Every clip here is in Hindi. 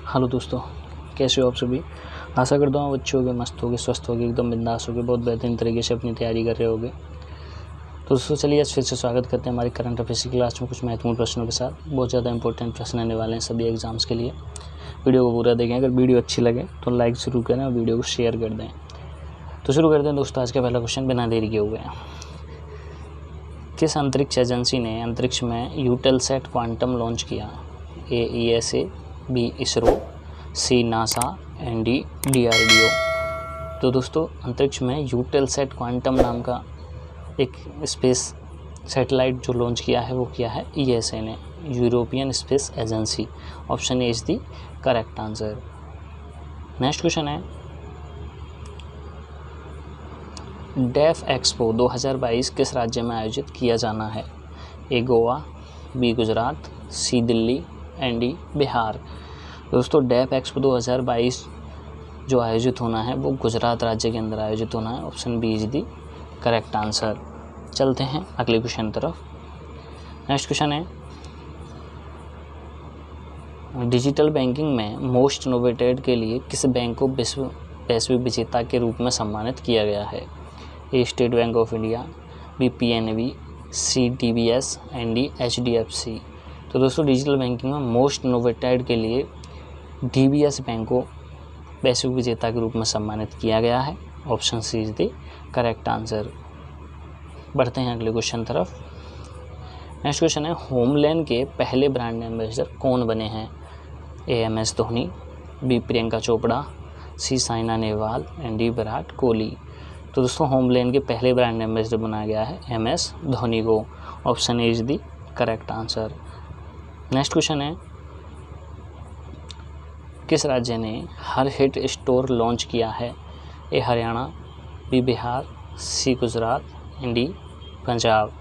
हेलो दोस्तों, कैसे हो आप सभी। आशा करता हूँ अच्छे होगे, मस्त होगे, स्वस्थ होगे, एकदम बिंदास होगे, बहुत बेहतरीन तरीके से अपनी तैयारी कर रहे होगे। तो दोस्तों चलिए आज फिर से स्वागत करते हैं हमारी करंट अफेयर्स की क्लास में कुछ महत्वपूर्ण प्रश्नों के साथ। बहुत ज़्यादा इंपॉर्टेंट प्रश्न आने वाले हैं सभी एग्जाम्स के लिए। वीडियो को पूरा देखें। अगर वीडियो अच्छी लगे तो लाइक ज़रूर करें और वीडियो को शेयर कर दें। तो शुरू करते हैं दोस्तों आज का पहला क्वेश्चन बिना देरी के हुए। किस अंतरिक्ष एजेंसी ने अंतरिक्ष में यूटेलसैट क्वांटम लॉन्च किया? A ESA, B ISRO, C NASA and D DRDO। तो दोस्तों अंतरिक्ष में यूटेलसैट क्वांटम नाम का एक स्पेस सैटेलाइट जो लॉन्च किया है वो किया है ESA ने, European Space Agency. Option A is the correct answer. Next question है, डेफ एक्सपो 2022 किस राज्य में आयोजित किया जाना है? A Goa, B Gujarat, C Delhi and D Bihar. दोस्तों डेफ एक्सपो 2022 जो आयोजित होना है वो गुजरात राज्य के अंदर आयोजित होना है। Option B is the correct answer. चलते हैं अगले क्वेश्चन तरफ। नेक्स्ट क्वेश्चन है, डिजिटल बैंकिंग में मोस्ट इनोवेटेड के लिए किस बैंक को वैश्विक विजेता के रूप में सम्मानित किया गया है? A State Bank of India, B PNB, C DBS and D HDFC। तो दोस्तों डिजिटल बैंकिंग में मोस्ट इनोवेटेड के लिए DBS बैंक को वैश्विक विजेता के रूप में सम्मानित किया गया है। Option C is the correct answer. बढ़ते हैं अगले क्वेश्चन तरफ। नेक्स्ट क्वेश्चन है, होमलैंड के पहले ब्रांड एम्बेसडर कौन बने हैं? A MS Dhoni, B Priyanka Chopra, C Saina Nehwal and D Virat Kohli. तो दोस्तों होमलैंड के पहले ब्रांड एम्बेसडर बनाया गया है MS धोनी को। Option A is the correct answer. Next question है, किस राज्य ने हर हिट स्टोर लॉन्च किया है? A Haryana, B Bihar, C Gujarat and D Punjab.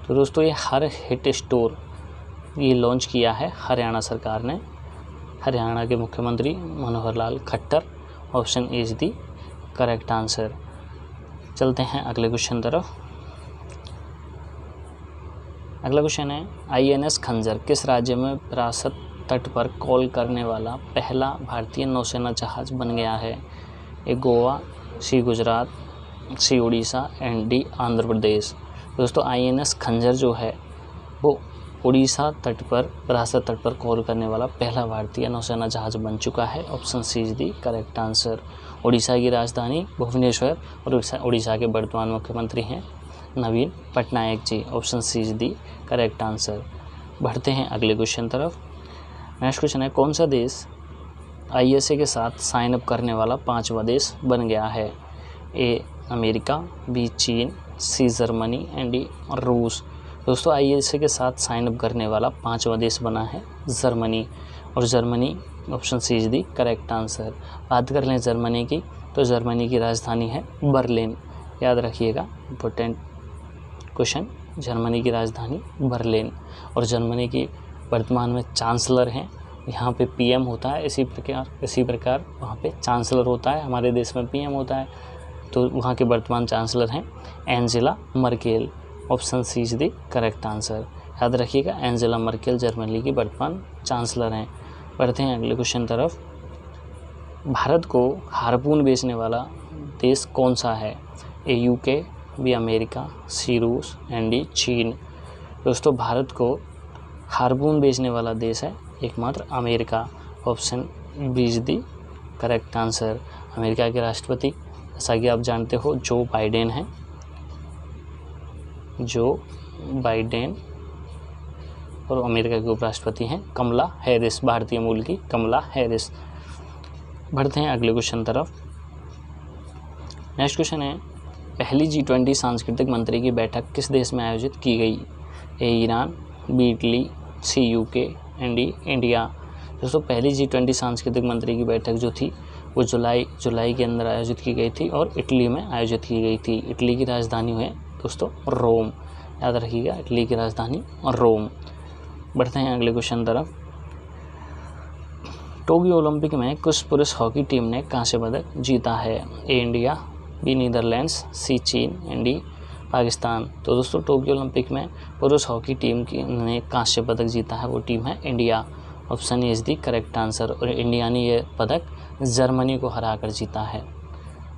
तो दोस्तों ये हर हिट स्टोर ये लॉन्च किया है हरियाणा सरकार ने, हरियाणा के मुख्यमंत्री Manohar Lal Khattar. Option A is the correct answer. चलते हैं अगले क्वेश्चन तरफ। अगला क्वेश्चन है, INS खंजर किस राज्य में विरासत तट पर कॉल करने वाला पहला भारतीय नौसेना जहाज बन गया है? A Goa, C Gujarat, C Orissa and D Andhra Pradesh. दोस्तों INS खंजर जो है वो उड़ीसा तट पर विरासत तट पर कॉल करने वाला पहला भारतीय नौसेना जहाज बन चुका है। Option C is the correct answer. Orissa की राजधानी भुवनेश्वर और उड़ीसा के वर्तमान मुख्यमंत्री हैं Naveen Patnaik ji. Option C is the correct answer. बढ़ते हैं अगले क्वेश्चन तरफ। नेक्स्ट क्वेश्चन है, कौन सा देश ISA के साथ साइन अप करने वाला 5वां देश बन गया है? ए अमेरिका, बी चीन, सी जर्मनी एंड डी रूस। दोस्तों ISA के साथ साइन अप करने वाला 5वां देश बना है जर्मनी, और Germany option C is the correct answer. बात कर लें जर्मनी की, तो जर्मनी की राजधानी है बर्लिन। याद रखिएगा, इम्पोर्टेंट क्वेश्चन, जर्मनी की राजधानी बर्लिन। और जर्मनी की वर्तमान में चांसलर हैं, यहाँ पे PM होता है, इसी प्रकार वहाँ पे चांसलर होता है। हमारे देश में PM होता है, तो वहाँ के वर्तमान चांसलर हैं Angela Merkel. Option C is the correct answer. याद रखिएगा, एंजेला मर्केल जर्मनी की वर्तमान चांसलर हैं। बढ़ते हैं अगले क्वेश्चन तरफ। भारत को हार्पून बेचने वाला देश कौन सा है? ए UK, बी अमेरिका, सी रूस एंड डी चीन। दोस्तों भारत को हार्पून बेचने वाला देश है एकमात्र America. Option B is the correct answer. America के राष्ट्रपति जैसा कि आप जानते हो जो बाइडेन हैं, जो बाइडेन, और अमेरिका के उपराष्ट्रपति हैं कमला हैरिस, भारतीय मूल की कमला हैरिस। बढ़ते हैं अगले क्वेश्चन तरफ। नेक्स्ट क्वेश्चन है, पहली G20 सांस्कृतिक मंत्री की बैठक किस देश में आयोजित की गई? A Iran, B Italy, C UK and D India. दोस्तों पहली G20 सांस्कृतिक मंत्री की बैठक जो थी वो जुलाई के अंदर आयोजित की गई थी और इटली में आयोजित की गई थी। इटली की राजधानी है दोस्तों रोम। याद रखिएगा, इटली की राजधानी रोम। बढ़ते हैं अगले क्वेश्चन तरफ। टोक्यो ओलंपिक में किस पुरुष हॉकी टीम ने कांस्य पदक जीता है? ए इंडिया, बी नीदरलैंड्स, सी चीन एंड डी पाकिस्तान। तो दोस्तों टोक्यो ओलंपिक में पुरुष हॉकी टीम ने कांस्य पदक जीता है, वो टीम है India. Option A is the correct answer. और इंडिया ने ये पदक जर्मनी को हरा कर जीता है।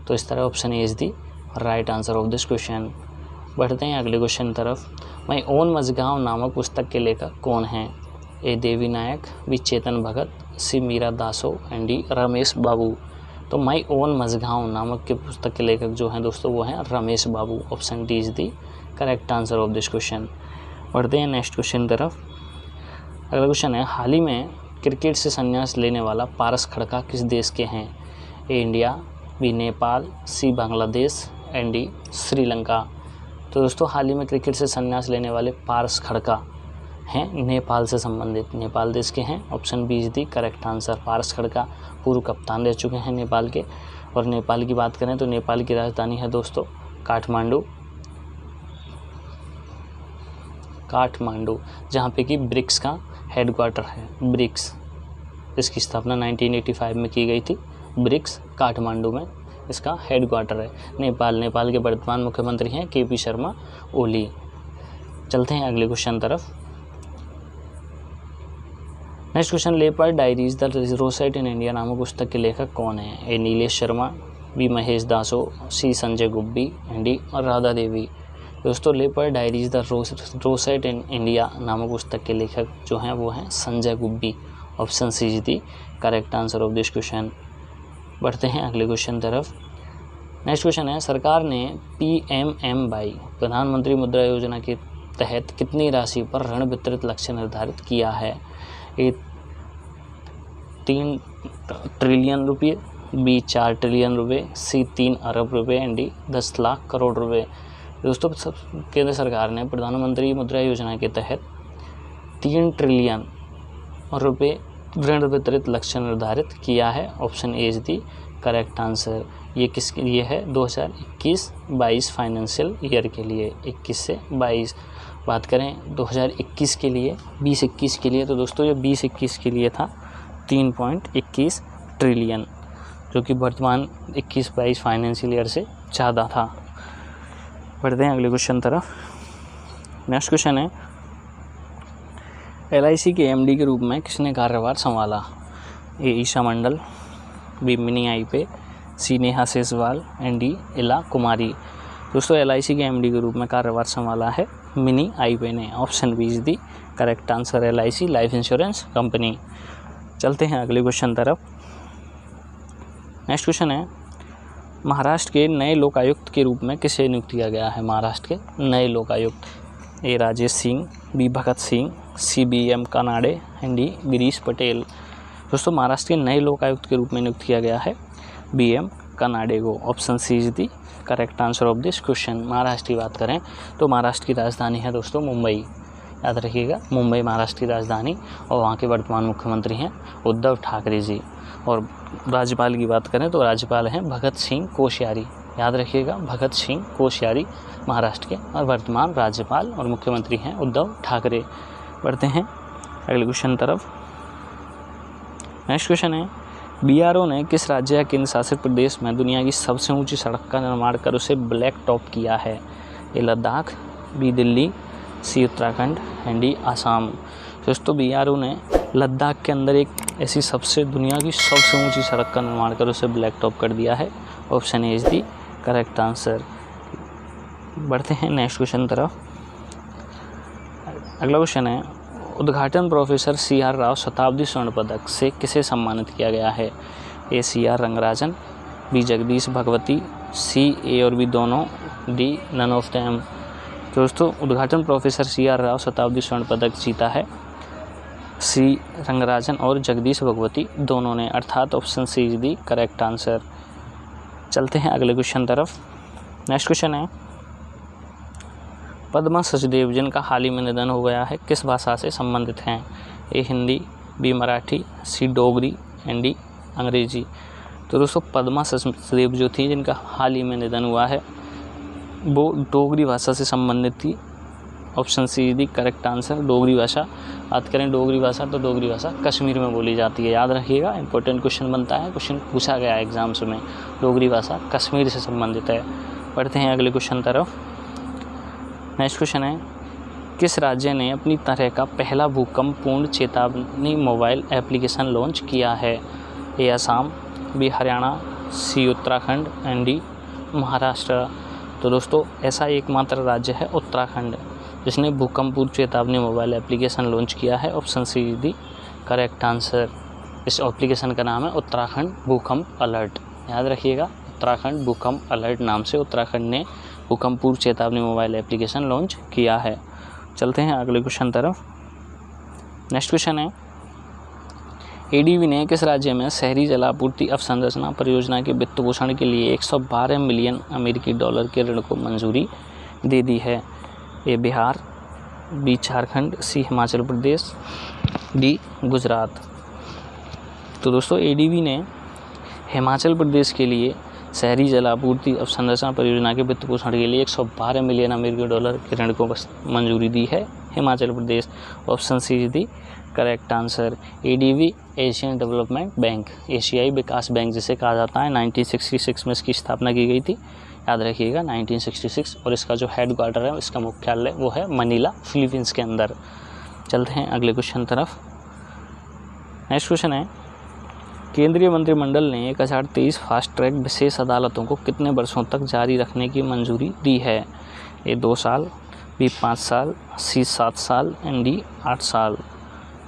तो इस तरह option A is the right answer of this question. बढ़ते हैं अगले क्वेश्चन तरफ। माई ओन मझगांव नामक पुस्तक के लेखक कौन हैं? ए देवी नायक, बी चेतन भगत, सी मीरा दासो एंड डी रमेश बाबू। तो माई ओन मझगांव नामक के पुस्तक के लेखक जो हैं दोस्तों वो हैं Ramesh Babu. Option D is the correct answer of this question. बढ़ते हैं नेक्स्ट क्वेश्चन तरफ। अगला क्वेश्चन है, हाल ही में क्रिकेट से संन्यास लेने वाला पारस खड़का किस देश के हैं? A India, B Nepal, C Bangladesh and D Sri Lanka. तो दोस्तों हाल ही में क्रिकेट से संन्यास लेने वाले पारस खड़का हैं नेपाल से संबंधित, नेपाल देश के हैं। Option B is the correct answer. Paras Khadka पूर्व कप्तान रह चुके हैं नेपाल के। और नेपाल की बात करें तो नेपाल की राजधानी है दोस्तों काठमांडू, जहाँ पे कि ब्रिक्स का हेडक्वार्टर है। ब्रिक्स, इसकी स्थापना 1985 में की गई थी। ब्रिक्स काठमांडू में इसका हेडक्वार्टर है। नेपाल के वर्तमान मुख्यमंत्री हैं KP शर्मा ओली। चलते हैं अगले क्वेश्चन तरफ। Next question, leopard diaries the rosette in India नामक पुस्तक के लेखक कौन है? A Nilesh Sharma, B Mahesh Daso, C Sanjay Gubbi and D Radha Devi. दोस्तों leopard diaries the rosette in India नामक पुस्तक के लेखक जो हैं वो हैं Sanjay Gubbi. Option C is the correct answer of this question. बढ़ते हैं अगले क्वेश्चन तरफ। नेक्स्ट क्वेश्चन है, सरकार ने PMMY प्रधानमंत्री मुद्रा योजना के तहत कितनी राशि पर ऋण वितरित लक्ष्य निर्धारित किया है? ए 3 ट्रिलियन रुपये, बी 4 ट्रिलियन रुपये, सी 3 अरब रुपये एंड डी 10 लाख करोड़ रुपये। दोस्तों केंद्र सरकार ने प्रधानमंत्री मुद्रा योजना के तहत 3 ट्रिलियन रुपये ऋण वितरित लक्ष्य निर्धारित किया है। Option A is the correct answer. ये किसके लिए है? 2021-22 फाइनेंशियल ईयर के लिए। 21 से 22 बात करें 2021 के लिए, 20-21 के लिए, तो दोस्तों ये 20-21 के लिए था 3.21 ट्रिलियन, जो कि वर्तमान 21-22 फाइनेंशियल ईयर से ज़्यादा था। बढ़ते हैं अगले क्वेश्चन तरफ। नेक्स्ट क्वेश्चन है, LIC के MD के रूप में किसने कार्यभार संभाला? A Isha Mandal, B Mini Ipe, C Neha Seswal and D Ila Kumari. दोस्तों LIC के MD के रूप में कार्यभार संभाला है मिनी आईपे ने। Option B is the correct answer. LIC life insurance company. चलते हैं अगले क्वेश्चन तरफ। नेक्स्ट क्वेश्चन है, महाराष्ट्र के नए लोकायुक्त के रूप में किसे नियुक्त किया गया है? महाराष्ट्र के नए Lokayukta, A Rajesh Singh, B Bhagat Singh, C BM Kanade and D Girish Patel. दोस्तों महाराष्ट्र के नए लोकायुक्त के रूप में नियुक्त किया गया है BM कनाडे को। Option C is the correct answer of this question. Maharashtra की बात करें तो महाराष्ट्र की राजधानी है दोस्तों मुंबई, याद रखिएगा, मुंबई महाराष्ट्र की राजधानी। और वहाँ के वर्तमान मुख्यमंत्री हैं उद्धव ठाकरे जी। और राज्यपाल की बात करें तो राज्यपाल हैं भगत सिंह कोश्यारी, याद रखिएगा, भगत सिंह कोश्यारी महाराष्ट्र के और वर्तमान राज्यपाल और मुख्यमंत्री हैं उद्धव ठाकरे। बढ़ते हैं अगले क्वेश्चन तरफ। नेक्स्ट क्वेश्चन है, BRO ने किस राज्य या केंद्र शासित प्रदेश में दुनिया की सबसे ऊंची सड़क का निर्माण कर उसे ब्लैक टॉप किया है? A Ladakh, B Delhi, C Uttarakhand and D Assam. दोस्तों BRO ने लद्दाख के अंदर एक ऐसी दुनिया की सबसे ऊंची सड़क का निर्माण कर उसे ब्लैक टॉप कर दिया है। Option A is the correct answer. बढ़ते हैं नेक्स्ट क्वेश्चन तरफ। अगला क्वेश्चन है, उद्घाटन प्रोफेसर CR राव शताब्दी स्वर्ण पदक से किसे सम्मानित किया गया है? ए CR रंगराजन, बी जगदीश भगवती, सी ए और बी दोनों, डी नन ऑफ देम। दोस्तों उद्घाटन प्रोफेसर CR राव शताब्दी स्वर्ण पदक जीता है सी रंगराजन और जगदीश भगवती दोनों ने, अर्थात option C is the correct answer. चलते हैं अगले क्वेश्चन तरफ। नेक्स्ट क्वेश्चन है, पद्मा सचदेव जिनका हाल ही में निधन हो गया है किस भाषा से संबंधित हैं? A Hindi, B Marathi, C Dogri and D अंग्रेजी। तो दोस्तों पद्मा सचदेव जो थी जिनका हाल ही में निधन हुआ है वो डोगरी भाषा से संबंधित थी। Option C the correct answer. Dogri भाषा, बात करें डोगरी भाषा तो डोगरी भाषा कश्मीर में बोली जाती है, याद रखिएगा, इंपॉर्टेंट क्वेश्चन बनता है, क्वेश्चन पूछा गया है एग्जाम्स में। डोगरी भाषा कश्मीर से संबंधित है। पढ़ते हैं अगले क्वेश्चन तरफ। नेक्स्ट क्वेश्चन है, किस राज्य ने अपनी तरह का पहला भूकंप पूर्ण चेतावनी मोबाइल एप्लीकेशन लॉन्च किया है? A Assam, B Haryana, C Uttarakhand and D Maharashtra. तो दोस्तों ऐसा एकमात्र राज्य है उत्तराखंड जिसने भूकंप पूर्व चेतावनी मोबाइल एप्लीकेशन लॉन्च किया है। Option C is the correct answer. इस एप्लीकेशन का नाम है उत्तराखंड भूकंप अलर्ट। याद रखिएगा, उत्तराखंड भूकंप अलर्ट नाम से उत्तराखंड ने भूकंप पूर्व चेतावनी मोबाइल एप्लीकेशन लॉन्च किया है। चलते हैं अगले क्वेश्चन तरफ। नेक्स्ट क्वेश्चन है, एडीबी ने किस राज्य में शहरी जलापूर्ति अवसंरचना परियोजना के वित्त पोषण के लिए 112 मिलियन अमेरिकी डॉलर के ऋण को मंजूरी दे दी है? ए बिहार, बी झारखंड, सी हिमाचल प्रदेश, डी गुजरात। तो दोस्तों एडीबी ने हिमाचल प्रदेश के लिए शहरी जलापूर्ति अवसंरचना परियोजना के वित्त पोषण के लिए 112 मिलियन अमेरिकी डॉलर के ऋण को मंजूरी दी है Himachal Pradesh. Option C is the correct answer. ADB Asian development bank, एशियाई विकास बैंक जिसे कहा जाता है, 1966 में इसकी स्थापना की गई थी। याद रखिएगा 1966। और इसका जो हेड क्वार्टर है, इसका मुख्यालय वो है मनीला, फिलीपींस के अंदर। चलते हैं अगले क्वेश्चन तरफ। नेक्स्ट क्वेश्चन है, केंद्रीय मंत्रिमंडल ने 1023 फास्ट ट्रैक विशेष अदालतों को कितने वर्षों तक जारी रखने की मंजूरी दी है? ए 2 साल, बी 5 साल, सी 7 साल एंड डी 8 साल।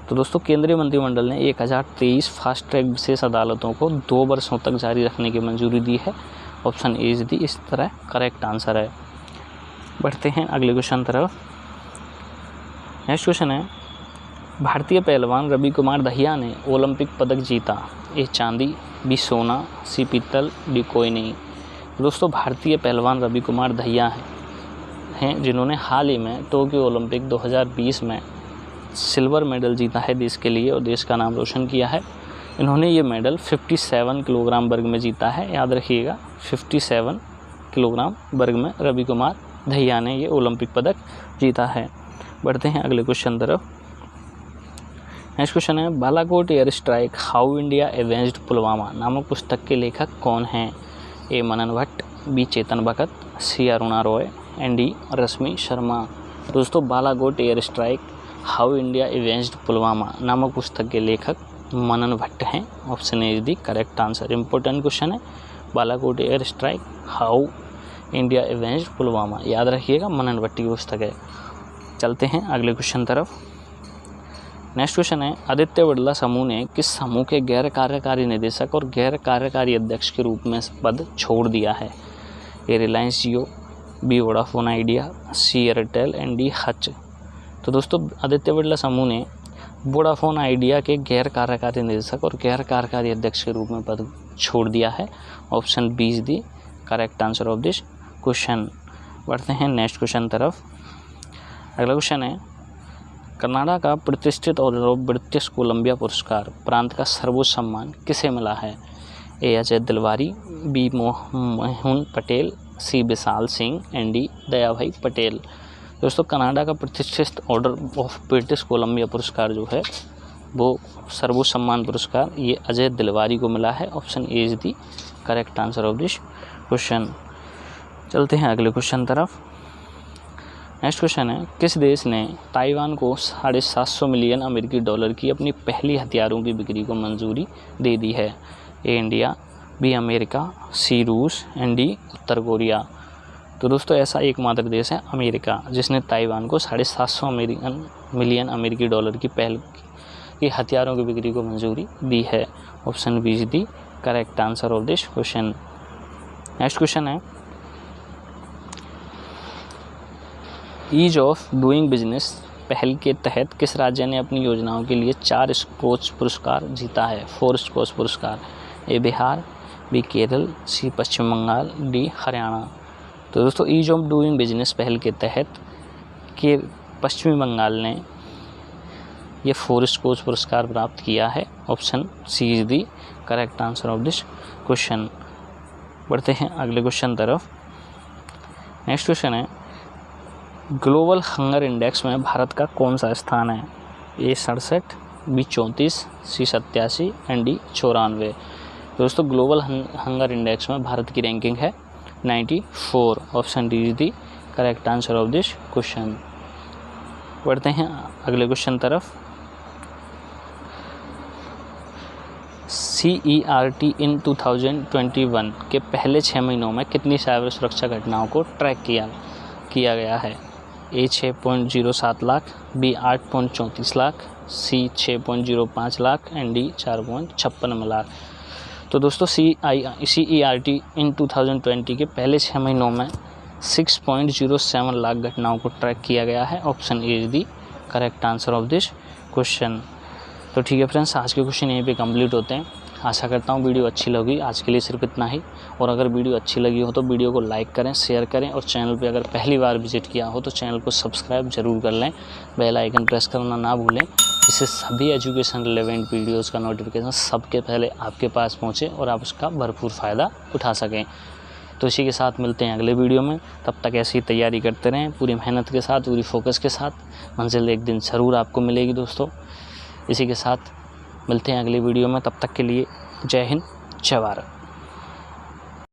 तो दोस्तों केंद्रीय मंत्रिमंडल ने 1023 फास्ट ट्रैक विशेष अदालतों को 2 वर्षों तक जारी रखने की मंजूरी दी है। ऑप्शन ए इज दी इस तरह करेक्ट आंसर है। बढ़ते हैं अगले क्वेश्चन तरफ। नेक्स्ट क्वेश्चन है, भारतीय पहलवान रवि कुमार दहिया ने ओलंपिक पदक जीता। ए चांदी, बी सोना, सी पीतल, डी कोई नहीं। दोस्तों भारतीय पहलवान रवि कुमार दहिया हैं जिन्होंने हाल ही में टोक्यो ओलंपिक 2020 में सिल्वर मेडल जीता है देश के लिए और देश का नाम रोशन किया है। इन्होंने ये मेडल 57 किलोग्राम वर्ग में जीता है। याद रखिएगा 57 किलोग्राम वर्ग में रवि कुमार दहिया ने ये ओलंपिक पदक जीता है। बढ़ते हैं अगले क्वेश्चन तरफ। नेक्स्ट क्वेश्चन है, Balakot air strike how India avenged Pulwama नामक पुस्तक के लेखक कौन हैं? A Manan Bhatt, B Chetan Bhagat, C Aruna Roy and D Rashmi Sharma. दोस्तों Balakot air strike how India avenged Pulwama नामक पुस्तक के लेखक मनन भट्ट हैं। Option A is the correct answer. Important question है, Balakot air strike how India avenged Pulwama. याद रखिएगा मनन भट्ट की पुस्तक है। चलते हैं अगले क्वेश्चन तरफ। नेक्स्ट क्वेश्चन है, आदित्य बिरला समूह ने किस समूह के गैर कार्यकारी निदेशक और गैर कार्यकारी अध्यक्ष के रूप में पद छोड़ दिया है? A Reliance Jio, B Vodafone Idea, C Airtel and D Hutch. तो दोस्तों आदित्य बिरला समूह ने वोडाफोन आइडिया के गैर कार्यकारी निदेशक और गैर कार्यकारी अध्यक्ष के रूप में पद छोड़ दिया है। Option B is the correct answer of this question. बढ़ते हैं नेक्स्ट क्वेश्चन तरफ। अगला क्वेश्चन है, कनाडा का प्रतिष्ठित ऑर्डर ऑफ ब्रिटिश कोलंबिया पुरस्कार प्रांत का सर्वोच्च सम्मान किसे मिला है? A Ajay Dilwari, B Mohan Patel, C Vishal Singh and D Daya Bhai Patel. दोस्तों कनाडा का प्रतिष्ठित ऑर्डर ऑफ ब्रिटिश कोलंबिया पुरस्कार जो है वो सर्वोच्च सम्मान पुरस्कार ये अजय दिलवारी को मिला है। Option A is the correct answer of this question. चलते हैं अगले क्वेश्चन तरफ। नेक्स्ट क्वेश्चन है, किस देश ने ताइवान को 750 मिलियन अमेरिकी डॉलर की अपनी पहली हथियारों की बिक्री को मंजूरी दे दी है? ए इंडिया, बी अमेरिका, सी रूस एंड डी उत्तर कोरिया। तो दोस्तों ऐसा एकमात्र देश है अमेरिका जिसने ताइवान को 750 मिलियन अमेरिकी डॉलर की पहल हथियारों की बिक्री को मंजूरी दी है। Option B is the correct answer of this question. Next question है, ईज ऑफ डूइंग बिजनेस पहल के तहत किस राज्य ने अपनी योजनाओं के लिए 4 स्कॉच पुरस्कार जीता है? 4 स्कॉच पुरस्कार। ए बिहार, बी केरल, सी पश्चिम बंगाल, डी हरियाणा। तो दोस्तों ईज ऑफ डूइंग बिजनेस पहल के तहत के पश्चिमी बंगाल ने ये 4 स्कॉच पुरस्कार प्राप्त किया है। Option C is the correct answer of this question. बढ़ते हैं अगले क्वेश्चन तरफ। नेक्स्ट क्वेश्चन है, ग्लोबल हंगर इंडेक्स में भारत का कौन सा स्थान है? A 67, B 34, C 87 and D 94। दोस्तों ग्लोबल हंगर इंडेक्स में भारत की रैंकिंग है 94। Option D is the correct answer of this question. बढ़ते हैं अगले क्वेश्चन तरफ। CERT इन 2021 के पहले 6 महीनों में कितनी साइबर सुरक्षा घटनाओं को ट्रैक किया गया है? A 6.07 lakh, B 8.34 lakh, C 6.05 lakh and D 4.56 lakh. तो दोस्तों CERT इन 2020 के पहले 6 महीनों में 6.07 लाख घटनाओं को ट्रैक किया गया है। Option A is the correct answer of this question. तो ठीक है फ्रेंड्स, आज के क्वेश्चन यहीं पे कंप्लीट होते हैं। आशा करता हूँ वीडियो अच्छी लगी। आज के लिए सिर्फ इतना ही। और अगर वीडियो अच्छी लगी हो तो वीडियो को लाइक करें, शेयर करें और चैनल पे अगर पहली बार विजिट किया हो तो चैनल को सब्सक्राइब जरूर कर लें। बेल आइकन प्रेस करना ना भूलें, इससे सभी एजुकेशन रिलेवेंट वीडियोज़ का नोटिफिकेशन सबके पहले आपके पास पहुँचे और आप उसका भरपूर फ़ायदा उठा सकें। तो इसी के साथ मिलते हैं अगले वीडियो में। तब तक ऐसी तैयारी करते रहें पूरी मेहनत के साथ, पूरी फोकस के साथ। मंजिल एक दिन ज़रूर आपको मिलेगी दोस्तों। इसी के साथ मिलते हैं अगली वीडियो में। तब तक के लिए जय हिंद, जय भारत।